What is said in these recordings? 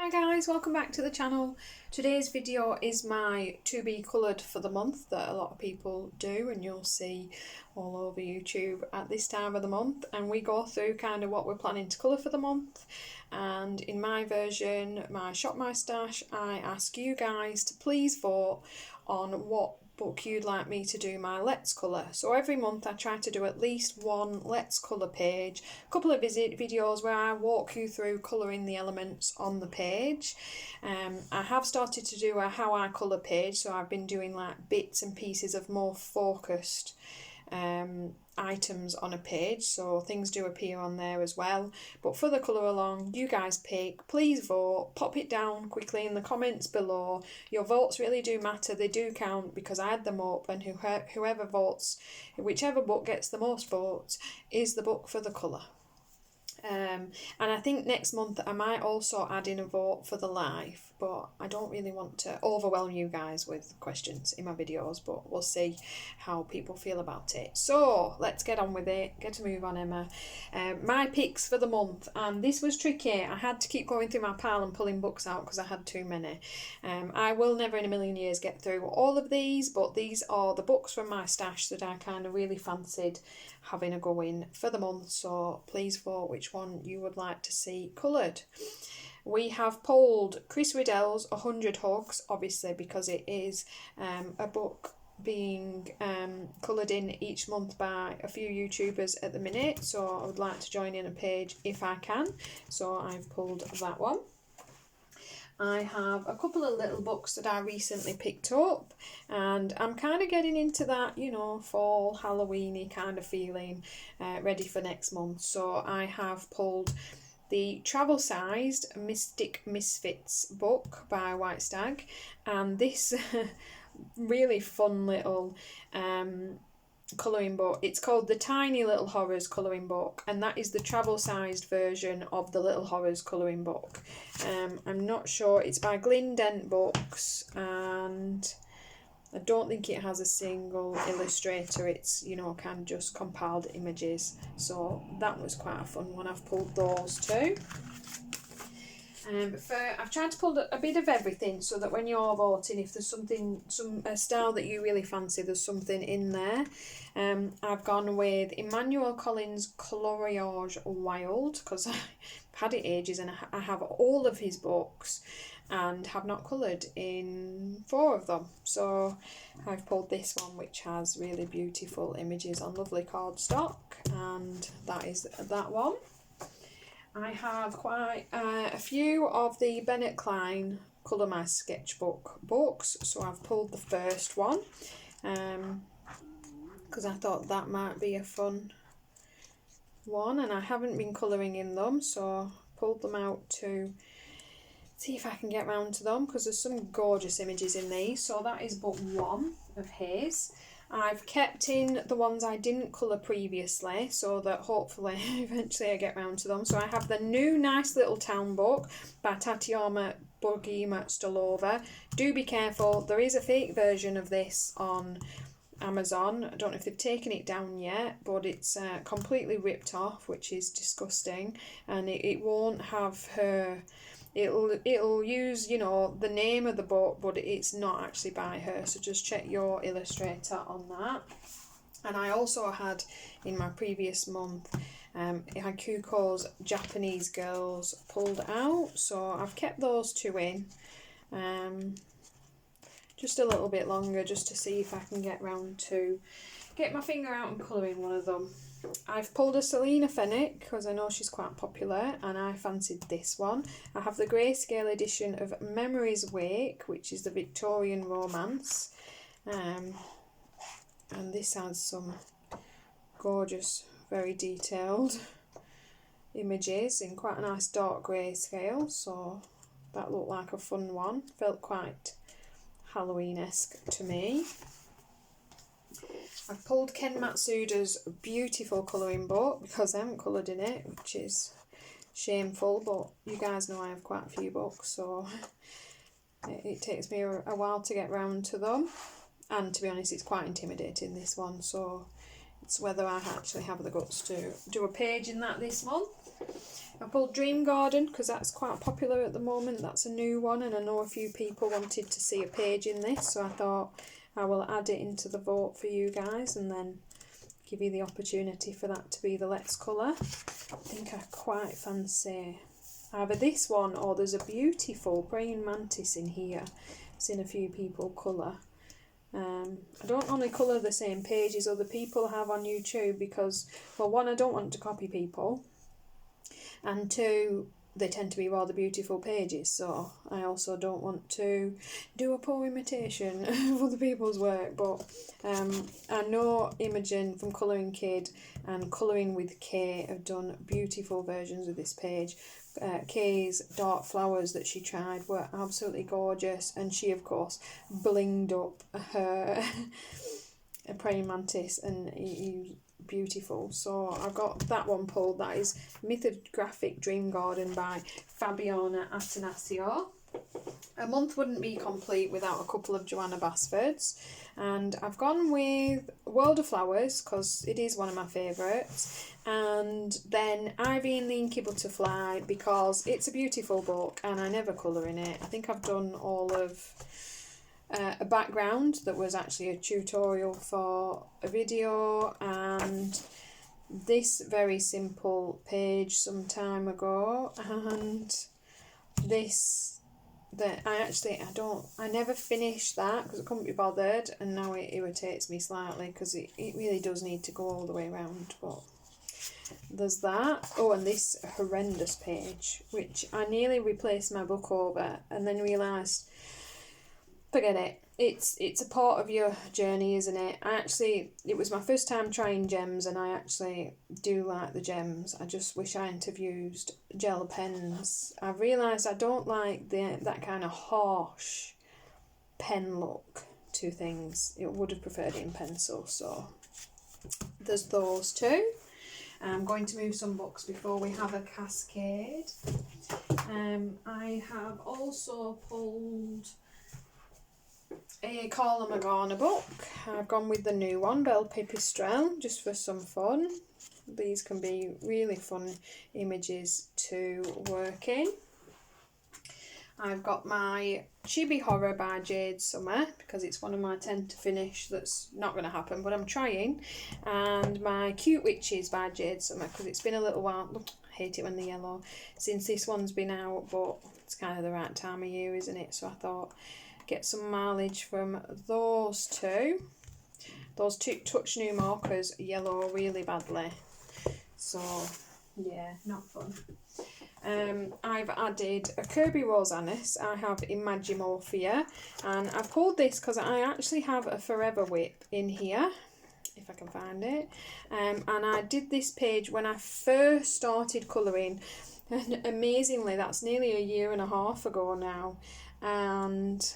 Hi guys, welcome back to the channel. Today's video is my to be coloured for the month that a lot of people do and you'll see all over YouTube at this time of the month, and we go through kind of what we're planning to colour for the month. And in my version, my Shop My Stash, I ask you guys to please vote on what book you'd like me to do my Let's Colour. So every month I try to do at least one Let's Colour page, a couple of videos where I walk you through colouring the elements on the page. I have started to do a how I colour page, so I've been doing like bits and pieces of more focused items on a page, so things do appear on there as well. But for the colour along, you guys pick, please vote, pop it down quickly in the comments below. Your votes really do matter, they do count because I add them up, and whoever votes, whichever book gets the most votes is the book for the colour. And I think next month I might also add in a vote for the live, but I don't really want to overwhelm you guys with questions in my videos, but we'll see how people feel about it. So let's get on with it, get a move on, Emma. My picks for the month, and this was tricky. I had to keep going through my pile and pulling books out because I had too many. I will never in a million years get through all of these, but these are the books from my stash that I kind of really fancied having a go in for the month, so please vote which one you would like to see coloured. We have pulled Chris Riddell's 100 Hugs, obviously because it is a book being coloured in each month by a few YouTubers at the minute, so I would like to join in a page if I can, so I've pulled that one. I have a couple of little books that I recently picked up, and I'm kind of getting into that, you know, fall, Halloweeny kind of feeling, ready for next month. So I have pulled the travel-sized Mystic Misfits book by White Stag, and this really fun little colouring book. It's called the Tiny Little Horrors colouring book, and that is the travel-sized version of the Little Horrors colouring book. I'm not sure, it's by Glynn Dent books, and I don't think it has a single illustrator. It's, you know, kind of just compiled images, so that was quite a fun one. I've pulled those too. I've tried to pull a bit of everything so that when you're voting, if there's a style that you really fancy, there's something in there. I've gone with Emmanuelle Colin Coloriage Wild because I've had it ages and I have all of his books and have not coloured in 4 of them. So I've pulled this one, which has really beautiful images on lovely cardstock, and that is that one. I have quite a few of the Bennett Klein Colour My Sketchbook books, so I've pulled the first one because I thought that might be a fun one, and I haven't been colouring in them, so I pulled them out to see if I can get round to them because there's some gorgeous images in these. So that is book 1 of his. I've kept in the ones I didn't colour previously so that hopefully eventually I get round to them. So I have the new Nice Little Town book by Tatiana Bogema Stolova. Do be careful, there is a fake version of this on Amazon. I don't know if they've taken it down yet, but it's completely ripped off, which is disgusting, and it won't have her. It'll use, you know, the name of the book, but it's not actually by her, so just check your illustrator on that. And I also had in my previous month Ikuko's Japanese Girls pulled out, so I've kept those 2 in just a little bit longer just to see if I can get round to get my finger out and colouring one of them. I've pulled a Selina Fenech because I know she's quite popular and I fancied this one. I have the grayscale edition of Memory's Wake, which is the Victorian romance, and this has some gorgeous, very detailed images in quite a nice dark grayscale, so that looked like a fun one. Felt quite Halloween-esque to me. I've pulled Ken Matsuda's beautiful colouring book because I haven't coloured in it, which is shameful, but you guys know I have quite a few books, so it takes me a while to get round to them, and to be honest it's quite intimidating, this one, so it's whether I actually have the guts to do a page in that this month. I pulled Dream Garden because that's quite popular at the moment. That's a new one, and I know a few people wanted to see a page in this, so I thought I will add it into the vote for you guys and then give you the opportunity for that to be the Let's Colour. I think I quite fancy either this one or there's a beautiful praying mantis in here. I've seen a few people colour. I don't only colour the same pages other people have on YouTube because, well, one, I don't want to copy people, and two, they tend to be rather beautiful pages, so I also don't want to do a poor imitation of other people's work. But I know Imogen from Colouring Kid and Colouring with Kay have done beautiful versions of this page. Kay's dark flowers that she tried were absolutely gorgeous, and she of course blinged up her a praying mantis, and beautiful. So I've got that one pulled. That is Mythographic Dream Garden by Fabiana Attanasio. A month wouldn't be complete without a couple of Joanna Basfords, and I've gone with World of Flowers because it is one of my favourites, and then Ivy and the Inky Butterfly because it's a beautiful book and I never colour in it. I think I've done all of a background that was actually a tutorial for a video, and this very simple page some time ago, and this that I never finished that because I couldn't be bothered, and now it irritates me slightly because it really does need to go all the way around. But there's that. Oh, and this horrendous page which I nearly replaced my book over and then realised, forget it. It's a part of your journey, isn't it? It was my first time trying gems, and I actually do like the gems. I just wish I hadn't have used gel pens. I've realised I don't like that kind of harsh pen look to things. I would have preferred it in pencil, so there's those two. I'm going to move some books before we have a cascade. I have also pulled a Carla Magana book. I've gone with the new one, Belle Pipistrel, just for some fun. These can be really fun images to work in. I've got my Chibi Horror by Jade Summer because it's one of my 10 to finish that's not going to happen, but I'm trying. And my Cute Witches by Jade Summer because it's been a little while. Look, I hate it when they're yellow. Since this one's been out, but it's kind of the right time of year, isn't it? So I thought get some mileage from those two. Those two Touch New markers yellow really badly, so yeah, not fun. I've added a Kirby Rosanis. I have Imagimorphia, and I pulled this because I actually have a Forever Whip in here, if I can find it. And I did this page when I first started colouring, and amazingly that's nearly a year and a half ago now, and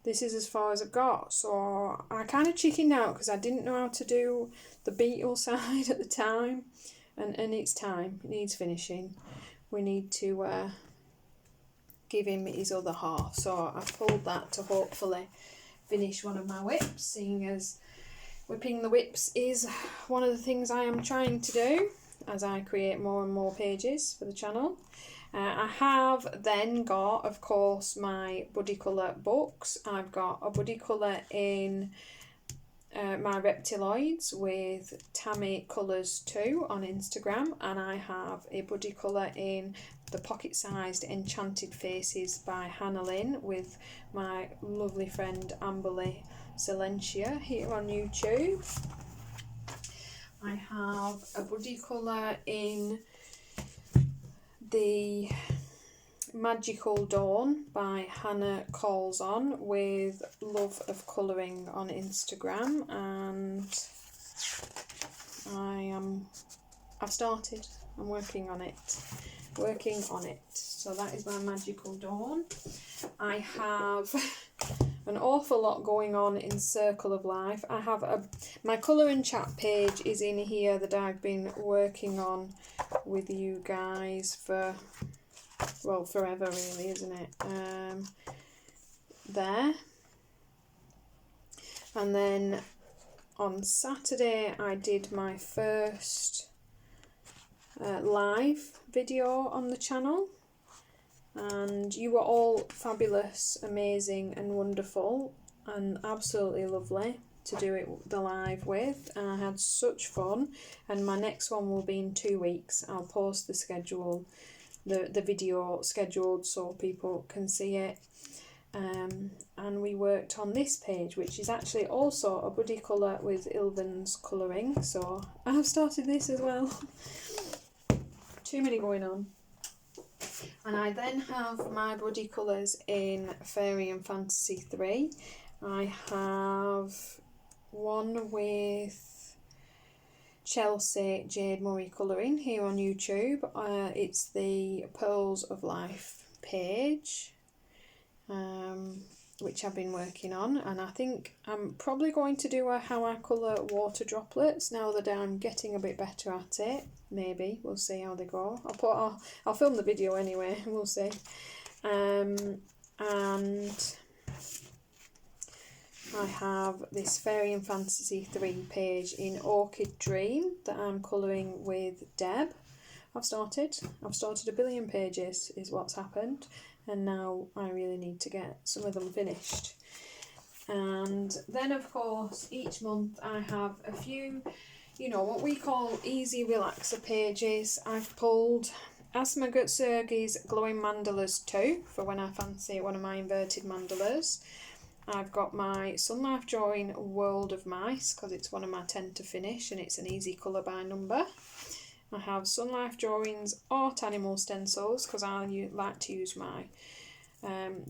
this is as far as I've got. So I kind of chickened out because I didn't know how to do the beetle side at the time, and it's time. It needs finishing. We need to give him his other half. So I've pulled that to hopefully finish one of my whips, seeing as whipping the whips is one of the things I am trying to do as I create more and more pages for the channel. I have then got, of course, my Buddy Colour books. I've got a Buddy Colour in my Reptiloids with Tammy Colours 2 on Instagram, and I have a Buddy Colour in the pocket-sized Enchanted Faces by Hannah Lynn with my lovely friend Amberly Silentia here on YouTube. I have a Buddy Colour in the Magical Dawn by Hannah Calls On with Love of Colouring on Instagram, and I've started. I'm working on it. So that is my Magical Dawn. I have an awful lot going on in Circle of Life. I have my colour and chat page is in here that I've been working on with you guys for, well, forever really, isn't it? There. And then on Saturday I did my first live video on the channel, and you were all fabulous, amazing and wonderful and absolutely lovely to do it the live with, and I had such fun. And my next one will be in 2 weeks. I'll post the schedule, the video scheduled, so people can see it. And we worked on this page, which is actually also a buddy colour with Ilvin's colouring, so I have started this as well. Too many going on. And I then have my buddy colours in Fairy and Fantasy 3. I have one with Chelsea Jade Murray colouring here on YouTube. It's the Pearls of Life page, which I've been working on, and I think I'm probably going to do a how I colour water droplets now that I'm getting a bit better at it. Maybe we'll see how they go. I'll film the video anyway. We'll see. And I have this Fairy and Fantasy 3 page in Orchid Dream that I'm colouring with Deb. I've started a billion pages is what's happened, and now I really need to get some of them finished. And then of course each month I have a few, you know, what we call easy relaxer pages. I've pulled Asma Gutsergi's Glowing Mandalas 2 for when I fancy one of my inverted mandalas. I've got my Sun Life Drawing World of Mice because it's one of my 10 to finish and it's an easy colour by number. I have Sun Life Drawings Art Animal Stencils because I like to use my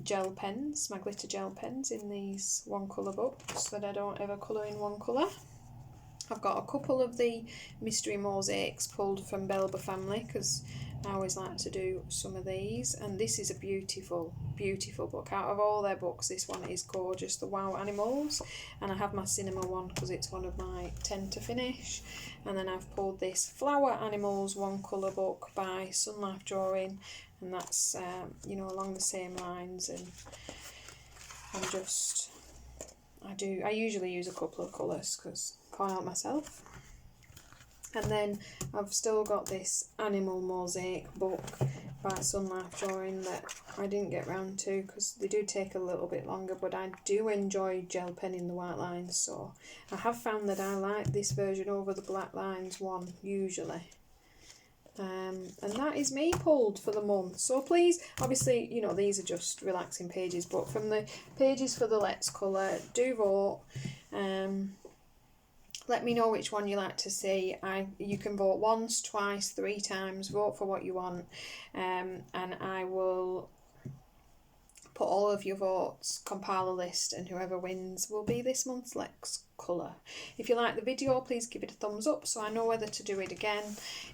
gel pens, my glitter gel pens in these one colour books that I don't ever colour in one colour. I've got a couple of the mystery mosaics pulled from Belle family because I always like to do some of these, and this is a beautiful, beautiful book. Out of all their books, this one is gorgeous, the Wow Animals, and I have my cinema one because it's one of my 10 to finish. And then I've pulled this Flower Animals one colour book by Sun Life Drawing, and that's you know, along the same lines, and I usually use a couple of colours because I can't help myself. And then I've still got this Animal Mosaic book by Sun Life Drawing that I didn't get round to because they do take a little bit longer, but I do enjoy gel penning the white lines, so I have found that I like this version over the black lines one usually. And that is me pulled for the month. So please, obviously, you know, these are just relaxing pages, but from the pages for the Let's Colour, do vote. Let me know which one you like to see. You can vote once, twice, 3 times. Vote for what you want, and I will put all of your votes, compile a list, and whoever wins will be this month's Let's Colour. If you like the video, please give it a thumbs up so I know whether to do it again.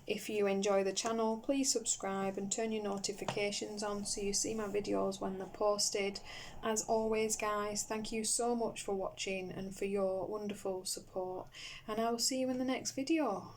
If you enjoy the channel, please subscribe and turn your notifications on so you see my videos when they're posted. As always guys, thank you so much for watching and for your wonderful support, and I will see you in the next video.